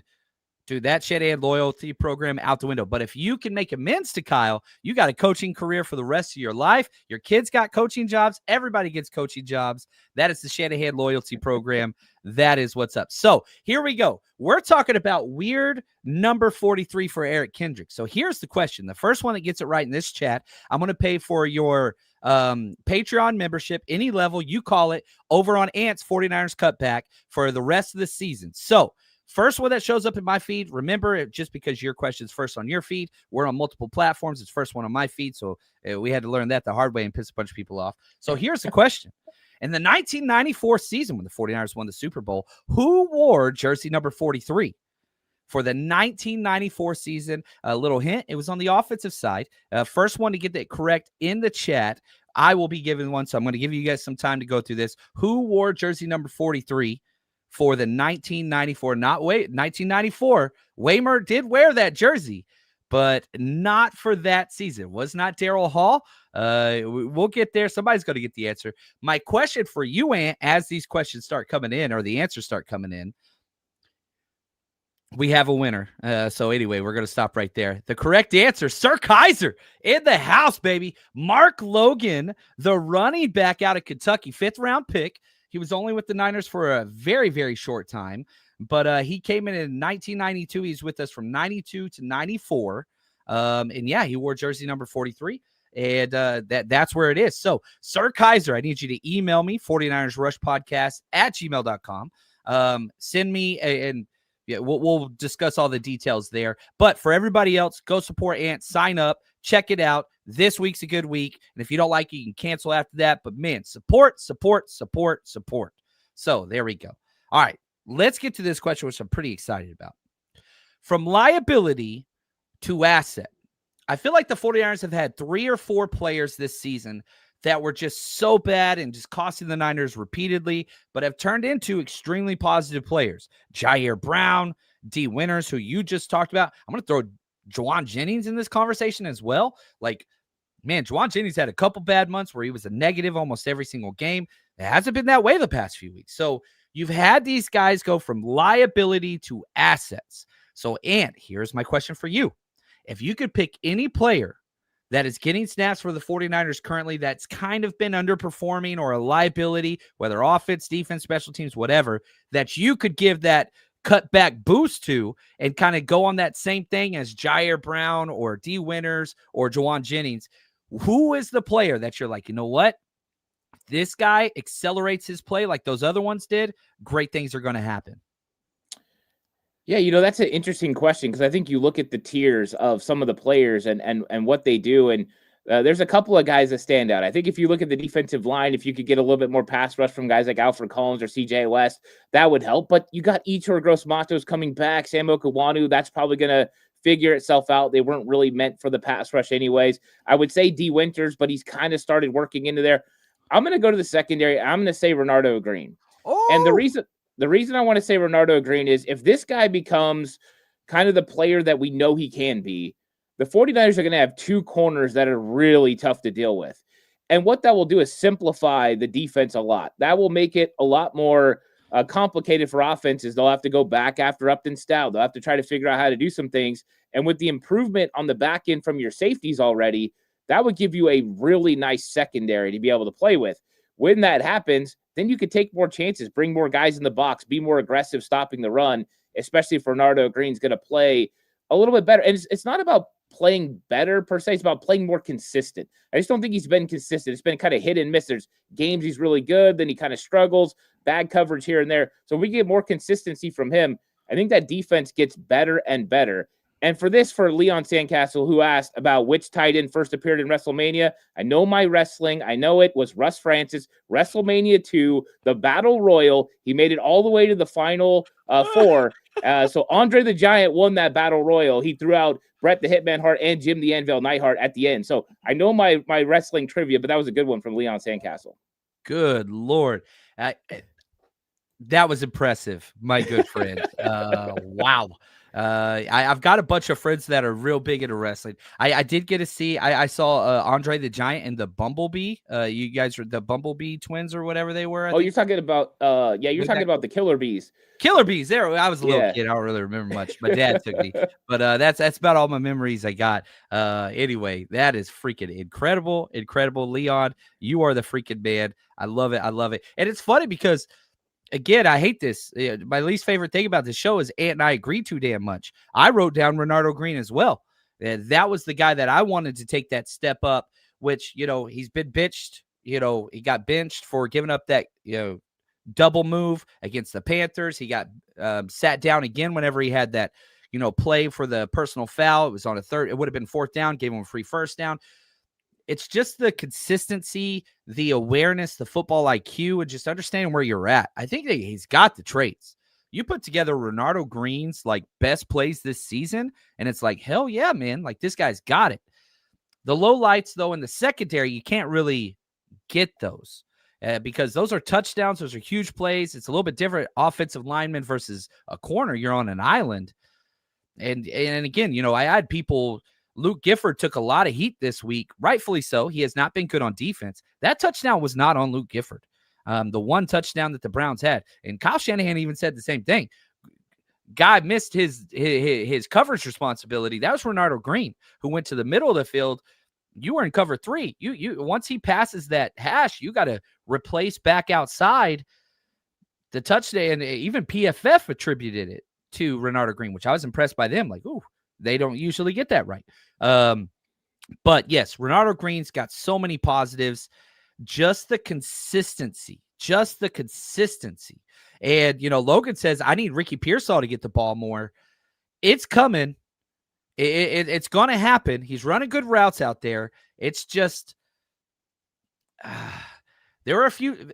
dude, that Shanahan loyalty program out the window. But if you can make amends to Kyle, you got a coaching career for the rest of your life. Your kids got coaching jobs. Everybody gets coaching jobs. That is the Shanahan loyalty program. That is what's up. So here we go. We're talking about weird number 43 for Eric Kendrick. So here's the question. The first one that gets it right in this chat, I'm going to pay for your Patreon membership, any level you call it, over on Ant's 49ers Cutback for the rest of the season. So first one that shows up in my feed, remember, just because your question's first on your feed, we're on multiple platforms. It's first one on my feed, so we had to learn that the hard way and piss a bunch of people off. So here's the question. In the 1994 season, when the 49ers won the Super Bowl, who wore jersey number 43? For the 1994 season, a little hint, it was on the offensive side. First one to get that correct in the chat, I will be giving one, so I'm going to give you guys some time to go through this. Who wore jersey number 43? For the 1994, 1994, Waymer did wear that jersey, but not for that season. Was not Darryl Hall. We'll get there. Somebody's going to get the answer. My question for you, Ant, as these questions start coming in, or the answers start coming in, we have a winner. So anyway, we're going to stop right there. The correct answer, Sir Kaiser in the house, baby. Mark Logan, the running back out of Kentucky, 5th round pick. He was only with the Niners for a very, very short time, but he came in 1992. He's with us from 92 to 94. And yeah, he wore jersey number 43. And that's where it is. So, Sir Kaiser, I need you to email me, 49ersrushpodcast@gmail.com. Send me and yeah, we'll discuss all the details there. But for everybody else, go support Ant, sign up, check it out. This week's a good week. And if you don't like it, you can cancel after that. But man, support. So there we go. All right, let's get to this question, which I'm pretty excited about. from liability to asset. I feel like the 49ers have had 3 or 4 players this season that were just so bad and just costing the Niners repeatedly, but have turned into extremely positive players. Jair Brown, D. Winters, who you just talked about. I'm going to throw Juwan Jennings in this conversation as well. Like, man, Juwan Jennings had a couple bad months where he was a negative almost every single game. It hasn't been that way the past few weeks. So you've had these guys go from liability to assets. So, Ant, here's my question for you. If you could pick any player that is getting snaps for the 49ers currently that's kind of been underperforming or a liability, whether offense, defense, special teams, whatever, that you could give that cutback boost to and kind of go on that same thing as Jair Brown or D. Winters or Juwan Jennings, who is the player that you're like, you know what? This guy accelerates his play like those other ones did. Great things are going to happen. Yeah, that's an interesting question because I think you look at the tiers of some of the players and what they do, and there's a couple of guys that stand out. I think if you look at the defensive line, if you could get a little bit more pass rush from guys like Alfred Collins or CJ West, that would help. But you got Itor Gross-Matos coming back, Sam Okawanu, that's probably going to figure itself out. They weren't really meant for the pass rush anyways. I would say D. Winters, but he's kind of started working into there. I'm going to go to the secondary. I'm going to say Renardo Green. Oh! And the reason I want to say Renardo Green is if this guy becomes kind of the player that we know he can be, the 49ers are going to have 2 corners that are really tough to deal with. And what that will do is simplify the defense a lot. That will make it a lot more complicated for offenses. They'll have to go back after Upton Stout. They'll have to try to figure out how to do some things. And with the improvement on the back end from your safeties already, that would give you a really nice secondary to be able to play with. When that happens, then you could take more chances, bring more guys in the box, be more aggressive stopping the run, especially if Renardo Green's going to play a little bit better. And it's not about playing better per se. It's about playing more consistent. I just don't think he's been consistent. It's been kind of hit and miss. There's games he's really good, then he kind of struggles, bad coverage here and there. So we get more consistency from him. I think that defense gets better and better. And for Leon Sandcastle, who asked about which tight end first appeared in WrestleMania, I know my wrestling. I know it was Russ Francis, WrestleMania 2, the Battle Royal. He made it all the way to the final 4. So Andre the Giant won that Battle Royal. He threw out Bret the Hitman Hart and Jim the Anvil Neidhart at the end. So I know my wrestling trivia, but that was a good one from Leon Sandcastle. Good Lord. That was impressive, my good friend. Wow. I've got a bunch of friends that are real big into wrestling. I did get to see, I saw Andre the Giant and the Bumblebee. You guys are the Bumblebee twins or whatever they were. You're talking about, you're talking about the Killer Bees. Killer Bees. There, I was a little kid. I don't really remember much. My dad took me, but that's about all my memories I got. Anyway, that is freaking incredible, Leon. You are the freaking man. I love it. And it's funny because, again, I hate this. My least favorite thing about this show is Ant and I agree too damn much. I wrote down Renardo Green as well. That was the guy that I wanted to take that step up, which, he's been bitched. He got benched for giving up that, double move against the Panthers. He got sat down again whenever he had that, play for the personal foul. It was on a third. It would have been 4th down, gave him a free first down. It's just the consistency, the awareness, the football IQ, and just understanding where you're at. I think that he's got the traits. You put together Renardo Green's best plays this season, and it's like, hell yeah, man. This guy's got it. The low lights, though, in the secondary, you can't really get those because those are touchdowns. Those are huge plays. It's a little bit different offensive lineman versus a corner. You're on an island. And again, I had people. Luke Gifford took a lot of heat this week, rightfully so. He has not been good on defense. That touchdown was not on Luke Gifford. The one touchdown that the Browns had. And Kyle Shanahan even said the same thing. Guy missed his coverage responsibility. That was Renardo Green, who went to the middle of the field. You were in cover 3. You once he passes that hash, you got to replace back outside. The touchdown, and even PFF attributed it to Renardo Green, which I was impressed by them. Ooh, they don't usually get that right. But yes, Renardo Green's got so many positives. Just the consistency. And, Logan says, I need Ricky Pearsall to get the ball more. It's coming. It's going to happen. He's running good routes out there. It's just, there are a few.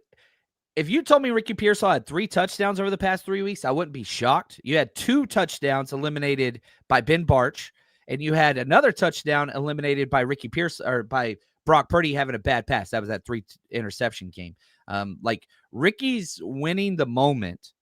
If you told me Ricky Pearsall had 3 touchdowns over the past 3 weeks, I wouldn't be shocked. You had 2 touchdowns eliminated by Ben Barch, and you had another touchdown eliminated by Ricky Pearsall or by Brock Purdy having a bad pass. That was that 3 interception game. Like Ricky's winning the moment.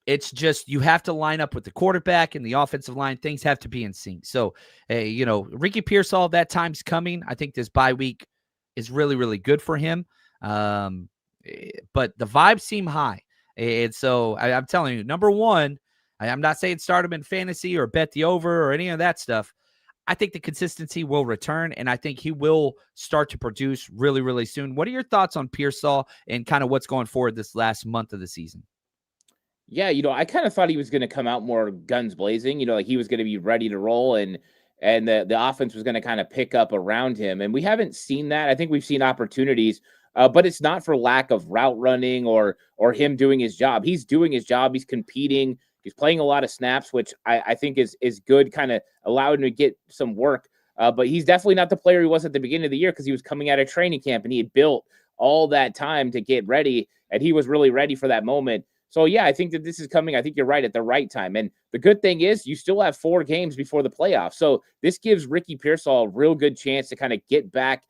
It's just you have to line up with the quarterback and the offensive line. Things have to be in sync. So, Ricky Pearsall, that time's coming. I think this bye week is really, really good for him. But the vibes seem high. And so I'm telling you, number one, I'm not saying start him in fantasy or bet the over or any of that stuff. I think the consistency will return, and I think he will start to produce really, really soon. What are your thoughts on Pearsall and kind of what's going forward this last month of the season? Yeah, I kind of thought he was going to come out more guns blazing, like he was going to be ready to roll and the offense was going to kind of pick up around him. And we haven't seen that. I think we've seen opportunities, but it's not for lack of route running or him doing his job. He's doing his job. He's competing. He's playing a lot of snaps, which I think is good, kind of allowed him to get some work. But he's definitely not the player he was at the beginning of the year because he was coming out of training camp and he had built all that time to get ready, and he was really ready for that moment. So, yeah, I think that this is coming. I think you're right at the right time. And the good thing is you still have 4 games before the playoffs. So this gives Ricky Pearsall a real good chance to kind of get back,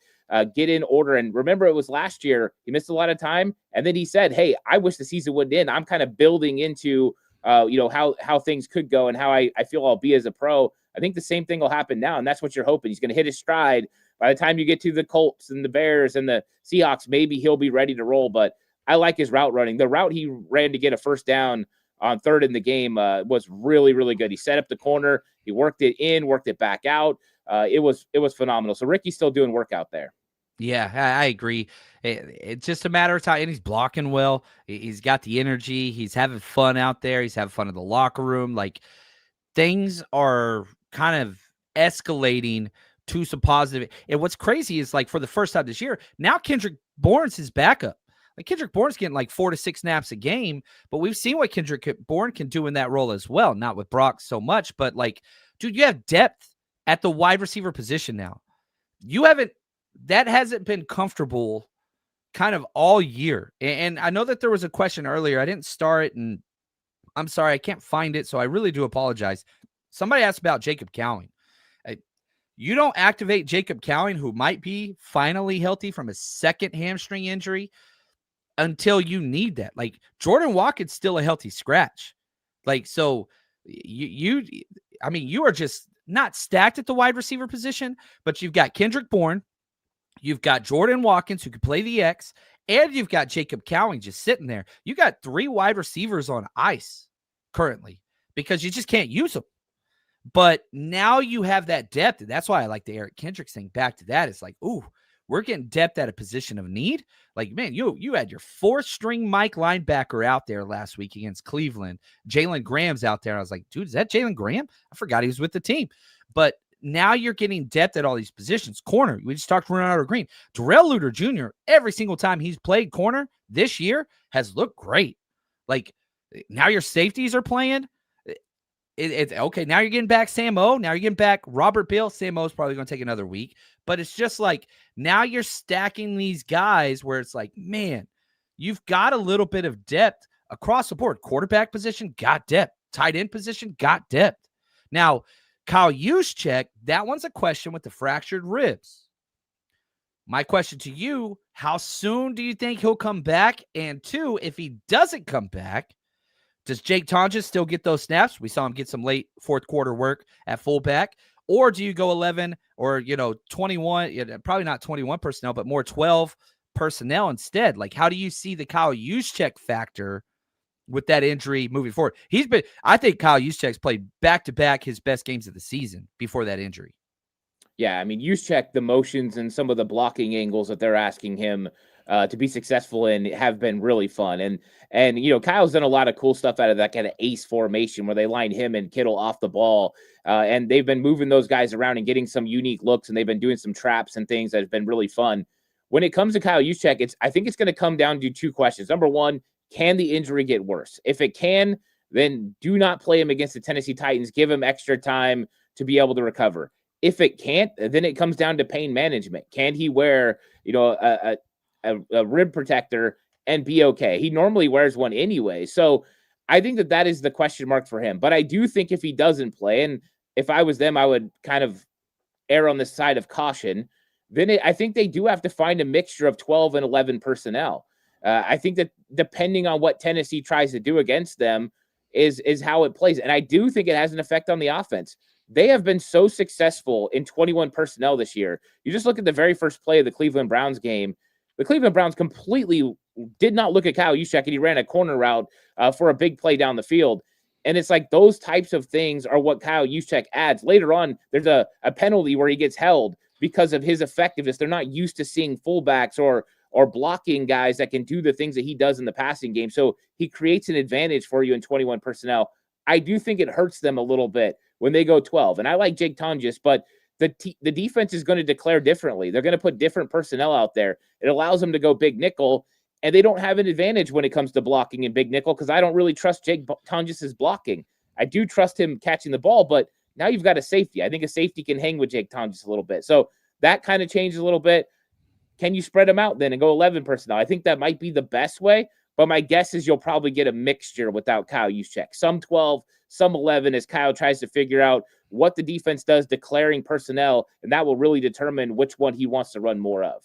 get in order. And remember, it was last year. He missed a lot of time. And then he said, hey, I wish the season wouldn't end. I'm kind of building into, how things could go and how I feel I'll be as a pro. I think the same thing will happen now. And that's what you're hoping. He's going to hit his stride. By the time you get to the Colts and the Bears and the Seahawks, maybe he'll be ready to roll. But I like his route running. The route he ran to get a first down on 3rd in the game was really, really good. He set up the corner. He worked it in, worked it back out. It was phenomenal. So Ricky's still doing work out there. Yeah, I agree. It's just a matter of time. And he's blocking well. He's got the energy. He's having fun out there. He's having fun in the locker room. Like, things are kind of escalating to some positive. And what's crazy is, like, for the first time this year, now Kendrick Bourne's his backup. Like, Kendrick Bourne's getting like 4 to 6 snaps a game, but we've seen what Kendrick Bourne can do in that role as well. Not with Brock so much, but like, dude, you have depth at the wide receiver position now. That hasn't been comfortable kind of all year. And I know that there was a question earlier. I didn't start, and I'm sorry, I can't find it, so I really do apologize. Somebody asked about Jacob Cowing. You don't activate Jacob Cowing, who might be finally healthy from a second hamstring injury, until you need that. Like, Jordan Watkins still a healthy scratch. Like, so you are just not stacked at the wide receiver position, but you've got Kendrick Bourne, you've got Jordan Watkins who can play the X, and you've got Jacob Cowing just sitting there. You got 3 wide receivers on ice currently because you just can't use them. But now you have that depth, and that's why I like the Eric Kendricks thing. Back to that, it's like, ooh, we're getting depth at a position of need. Like, man, you had your 4th-string Mike linebacker out there last week against Cleveland. Jalen Graham's out there. I was like, dude, is that Jalen Graham? I forgot he was with the team. But now you're getting depth at all these positions. Corner, we just talked Ronaldo Green. Darrell Luter Jr., every single time he's played corner this year has looked great. Like, now your safeties are playing. It's okay. Now you're getting back Sam O. Now you're getting back Robert Bill. Sam O is probably going to take another week. But it's just like, now you're stacking these guys where it's like, man, you've got a little bit of depth across the board. Quarterback position, got depth. Tight end position, got depth. Now, Kyle Juszczyk, that one's a question with the fractured ribs. My question to you, how soon do you think he'll come back? And 2, if he doesn't come back, does Jake Tonjes still get those snaps? We saw him get some late 4th quarter work at fullback. Or do you go 11 or, 21, probably not 21 personnel, but more 12 personnel instead? Like, how do you see the Kyle Juszczyk factor with that injury moving forward? I think Kyle Juszczyk's played back-to-back his best games of the season before that injury. Yeah, I mean, Juszczyk, the motions and some of the blocking angles that they're asking him to be successful in have been really fun. And Kyle's done a lot of cool stuff out of that kind of ace formation where they line him and Kittle off the ball. And they've been moving those guys around and getting some unique looks, and they've been doing some traps and things that have been really fun. When it comes to Kyle Juszczyk, I think it's going to come down to 2 questions. Number one, can the injury get worse? If it can, then do not play him against the Tennessee Titans. Give him extra time to be able to recover. If it can't, then it comes down to pain management. Can he wear, a rib protector and be okay. He normally wears one anyway. So I think that is the question mark for him. But I do think if he doesn't play, and if I was them, I would kind of err on the side of caution. Then I think they do have to find a mixture of 12 and 11 personnel. I think that depending on what Tennessee tries to do against them is how it plays. And I do think it has an effect on the offense. They have been so successful in 21 personnel this year. You just look at the very first play of the Cleveland Browns game. The Cleveland Browns completely did not look at Kyle Juszczyk, and he ran a corner route for a big play down the field. And it's like those types of things are what Kyle Juszczyk adds. Later on, there's a penalty where he gets held because of his effectiveness. They're not used to seeing fullbacks or blocking guys that can do the things that he does in the passing game. So he creates an advantage for you in 21 personnel. I do think it hurts them a little bit when they go 12. And I like Jake Tonjes, but the defense is going to declare differently. They're going to put different personnel out there. It allows them to go big nickel, and they don't have an advantage when it comes to blocking in big nickel because I don't really trust Jake Tonjes' blocking. I do trust him catching the ball, but now you've got a safety. I think a safety can hang with Jake Tonjes a little bit. So that kind of changes a little bit. Can you spread them out then and go 11 personnel? I think that might be the best way, but my guess is you'll probably get a mixture without Kyle Juszczyk. Some 12, some 11 as Kyle tries to figure out what the defense does declaring personnel, and that will really determine which one he wants to run more of.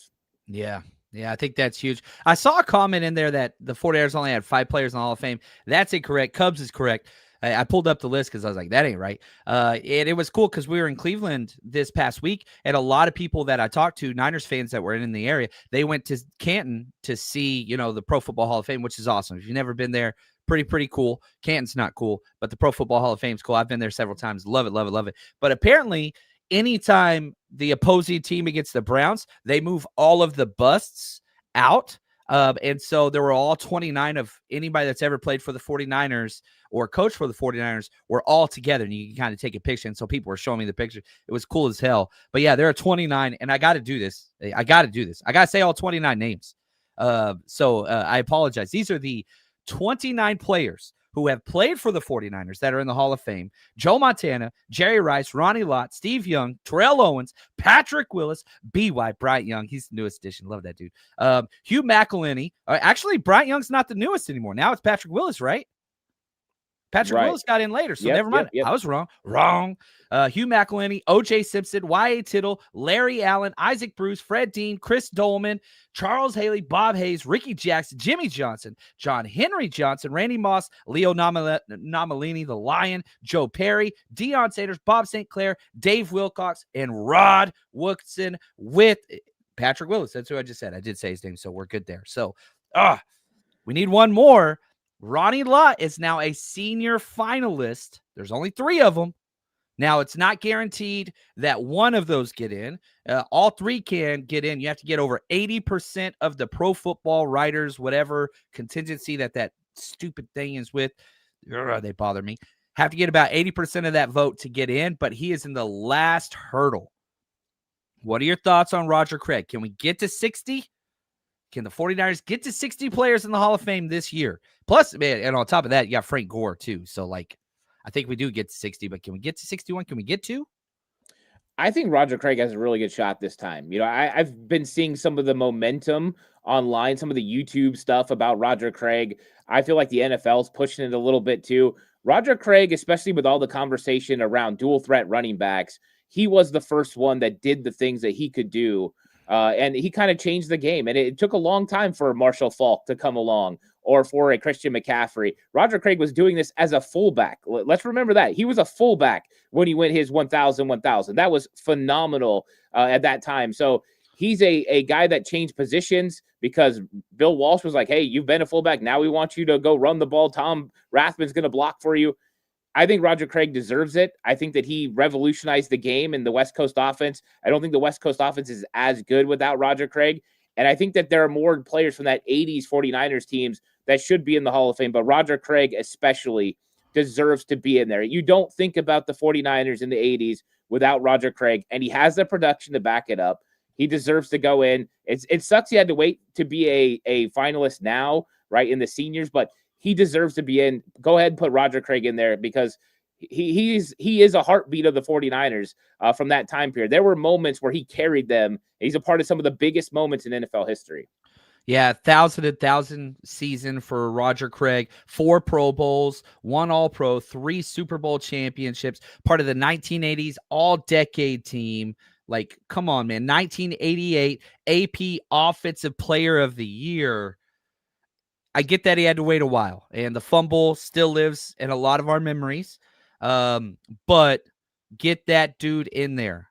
Yeah. Yeah, I think that's huge. I saw a comment in there that the 49ers only had 5 players in the Hall of Fame. That's incorrect. Cubs is correct. I pulled up the list because I was like, that ain't right. And it was cool because we were in Cleveland this past week, and a lot of people that I talked to, Niners fans that were in the area, they went to Canton to see, the Pro Football Hall of Fame, which is awesome. If you've never been there, pretty cool. Canton's not cool, but the Pro Football Hall of Fame is cool. I've been there several times. Love it. But apparently, anytime the opposing team against the Browns, they move all of the busts out. And so there were all 29 of anybody that's ever played for the 49ers or coached for the 49ers were all together, and you can kind of take a picture. And so people were showing me the picture. It was cool as hell. But yeah, there are 29, and I got to do this. I got to say all 29 names. So I apologize. These are the 29 players who have played for the 49ers that are in the Hall of Fame: Joe Montana, Jerry Rice, Ronnie Lott, Steve Young, Terrell Owens, Patrick Willis, B.Y. Bryant Young. He's the newest addition. Love that dude. Hugh McElhenney. Actually, Bryant Young's not the newest anymore. Now it's Patrick Willis, right? Patrick Willis got in later, so never mind. I was wrong. Hugh McElhenney, O.J. Simpson, Y.A. Tittle, Larry Allen, Isaac Bruce, Fred Dean, Chris Dolman, Charles Haley, Bob Hayes, Ricky Jackson, Jimmy Johnson, John Henry Johnson, Randy Moss, Leo Nomalini, the Lion, Joe Perry, Deion Sanders, Bob St. Clair, Dave Wilcox, and Rod Woodson with Patrick Willis. That's who I just said. I did say his name, so we're good there. So, we need one more. Ronnie Lott is now a senior finalist. There's only 3 of them. Now, it's not guaranteed that one of those get in. All 3 can get in. You have to get over 80% of the Pro Football Writers, whatever contingency that stupid thing is with. They bother me. Have to get about 80% of that vote to get in, but he is in the last hurdle. What are your thoughts on Roger Craig? Can we get to 60? Can the 49ers get to 60 players in the Hall of Fame this year? Plus, man, and on top of that, you got Frank Gore, too. So, I think we do get to 60, but can we get to 61? Can we get to? I think Roger Craig has a really good shot this time. I've been seeing some of the momentum online, some of the YouTube stuff about Roger Craig. I feel like the NFL's pushing it a little bit, too. Roger Craig, especially with all the conversation around dual threat running backs, he was the first one that did the things that he could do. And he kind of changed the game. And it took a long time for Marshall Faulk to come along or for a Christian McCaffrey. Roger Craig was doing this as a fullback. Let's remember that. He was a fullback when he went his 1,000. That was phenomenal at that time. So he's a guy that changed positions because Bill Walsh was like, hey, you've been a fullback. Now we want you to go run the ball. Tom Rathman's going to block for you. I think Roger Craig deserves it. I think that he revolutionized the game in the West Coast offense. I don't think the West Coast offense is as good without Roger Craig. And I think that there are more players from that 80s 49ers teams that should be in the Hall of Fame. But Roger Craig especially deserves to be in there. You don't think about the 49ers in the 80s without Roger Craig. And he has the production to back it up. He deserves to go in. It sucks he had to wait to be a finalist now, right, in the seniors. But he deserves to be in. Go ahead and put Roger Craig in there because he is a heartbeat of the 49ers from that time period. There were moments where he carried them. He's a part of some of the biggest moments in NFL history. Yeah, 1,000 season for Roger Craig, 4 Pro Bowls, 1 All-Pro, 3 Super Bowl championships, part of the 1980s all-decade team. Like, come on, man. 1988 AP Offensive Player of the Year. I get that he had to wait a while, and the fumble still lives in a lot of our memories. But get that dude in there.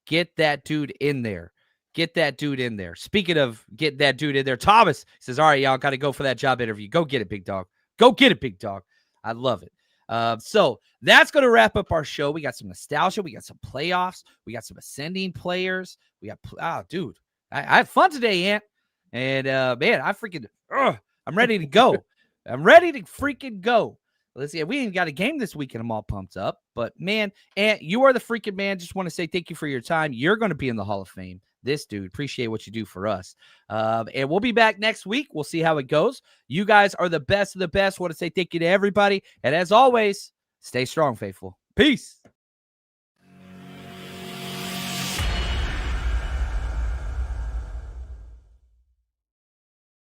Get that dude in there. Get that dude in there. Speaking of get that dude in there, Thomas says, all right, y'all got to go for that job interview. Go get it, big dog. Go get it, big dog. I love it. So that's going to wrap up our show. We got some nostalgia. We got some playoffs. We got some ascending players. We got, dude, I had fun today, Ant. And, man, I'm ready to go. I'm ready to freaking go. Let's see. We ain't got a game this weekend. I'm all pumped up. But, man, Ant, you are the freaking man. Just want to say thank you for your time. You're going to be in the Hall of Fame. This dude, appreciate what you do for us. And we'll be back next week. We'll see how it goes. You guys are the best of the best. Want to say thank you to everybody. And as always, stay strong, faithful. Peace.